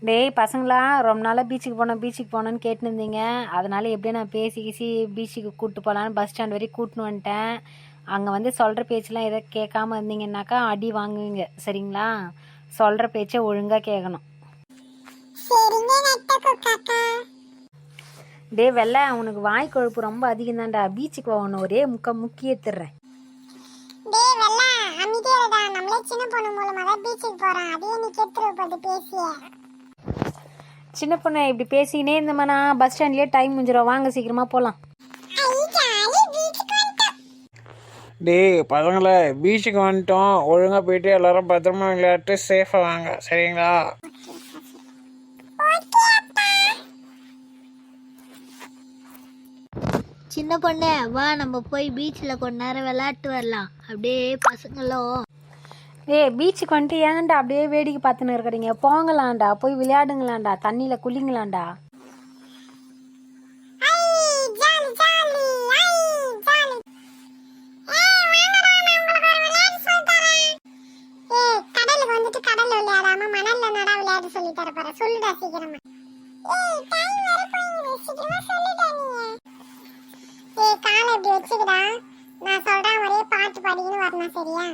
டேய் பசங்களா, ரொம்ப நாளாக பீச்சுக்கு போனோன்னு கேட்டுன்னு இருந்தீங்க. அதனால எப்படியே நான் பேசி பீச்சுக்கு கூப்பிட்டு போகலான்னு பஸ் ஸ்டாண்ட் வரைக்கும் கூட்டின்னு வந்துட்டேன். அங்கே வந்து சொல்கிற பேச்செலாம் எதை கேட்காம இருந்தீங்கன்னாக்கா அடி வாங்குவீங்க, சரிங்களா? சொல்கிற பேச்சை ஒழுங்காக கேட்கணும். டே வெள்ளை, உனக்கு வாய் கொழுப்பு ரொம்ப அதிகம் தான்டா. பீச்சுக்கு போகணும், ஒரே முக்கி எடுத்துடுறேன். சின்ன பொண்ணு இப்படி பேசினே இருந்தோம்னா பஸ் ஸ்டாண்ட்லயே டைம் முடிஞ்சிடும். வாங்க சீக்கிரமா போகலாம். டேய் பசங்களே, பீச்சுக்கு வந்துட்டோம். ஒழுங்காக போயிட்டு எல்லாரும் பத்திரமா விளையாட்டு சேஃபாக வாங்க, சரிங்களா? சின்ன பொண்ணு வா, நம்ம போய் பீச்சில் கொஞ்ச நேரம் விளையாட்டு வரலாம். அப்படியே பசங்களும் பீச்சுக்கு வந்துட்டு ஏன்டா அப்படியே வேடிக்கை பார்த்துன்னு இருக்கிறீங்க? போங்களாண்டா, போய் விளையாடுங்களாண்டா, தண்ணியில் குளிங்களாண்டா. நான் சொல்றேன், ஒரே பாட்டு பாடிக்கின்னு வரணும், சரியா?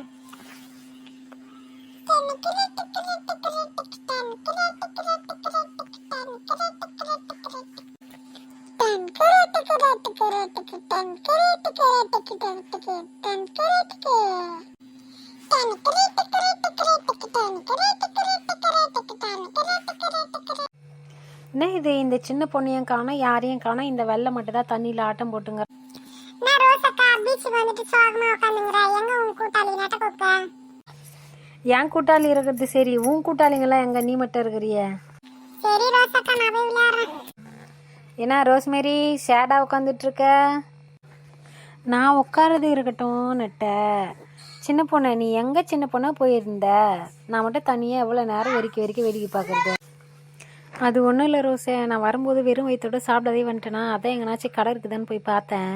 என்ன இது, இந்த சின்ன பொண்ணையும் காணோம், யாரையும் காணோம். இந்த வெள்ளை மட்டும் தான் தண்ணியில் ஆட்டம் போட்டுங்க. என் கூட்டாளி இருக்கிறது சரி, உன் கூட்டாளிங்கெல்லாம் எங்க? நீ மட்டும் இருக்கிறிய. என்ன ரோஸ்மேரி சேடா உட்காந்துட்டு இருக்க? நான் உட்காரது இருக்கட்டும் நெட்ட. சின்ன பொண்ணு, நீ எங்க சின்ன பொண்ணா போயிருந்த? நான் மட்டும் தனியாக எவ்வளோ நேரம் வரைக்கும் வேடிக்கை பார்க்குறது? அது ஒன்றும் இல்லை ரோஸே, நான் வரும்போது வெறும் வயிற்றோட சாப்பிடவே வந்துட்டேனா, அதான் எங்கனாச்சும் கடை இருக்குதான்னு போய் பார்த்தேன்.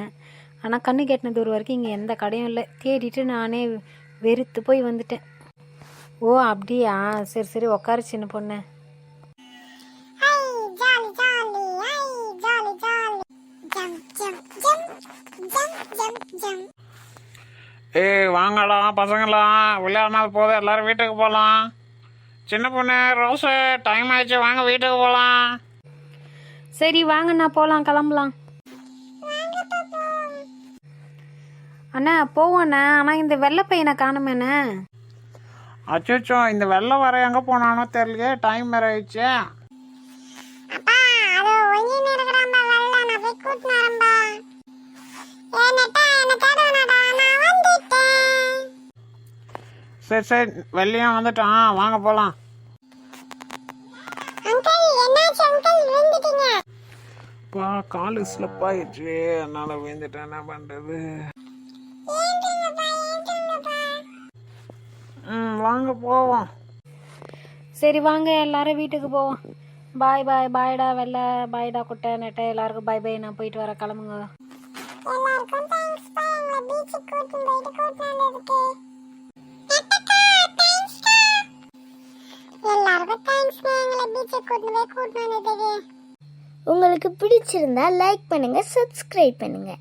ஆனால் கண்ணு கெட்டின தூரம் வரைக்கும் இங்கே எந்த கடையும் இல்லை. தேடிட்டு நானே வெறுத்து போய் வந்துட்டேன். ஓ அப்படியா, சரி உட்காரு சின்ன பொண்ணு. ஏய் வாங்கடா பசங்களா, விளையாடினது போதும், எல்லாரும் வீட்டுக்கு போகலாம். சின்ன பொண்ணு ரோஸு, டைம் ஆயிடுச்சு, வாங்க வீட்டுக்கு போகலாம். சரி வாங்கண்ணா போகலாம், கிளம்பலாம். அண்ணா போவோண்ணா, ஆனால் இந்த வெள்ளை பையனை காணுமேண்ணே. அச்சோ, இந்த வெள்ளை வர எங்கே போனானோ தெரியலையே, டைம் வேற ஆயிடுச்சு. சரி வெள்ளையும் வந்துட்டான், வாங்க போகலாம். காலு ஸ்லிப் ஆயிடுச்சு, அதனால விழுந்துட்டேன், என்ன பண்றது? வாங்க போவோம். சரி வாங்க எல்லாரும் வீட்டுக்கு போவோம். பாய்டா வெள்ளை, பாய்டா குட்டை நெட்டை, எல்லாருக்கும் பை. நான் போயிட்டு வர, கிளம்புங்க. உங்களுக்கு பிடிச்சிருந்தா லைக் பண்ணுங்க, சப்ஸ்கிரைப் பண்ணுங்க.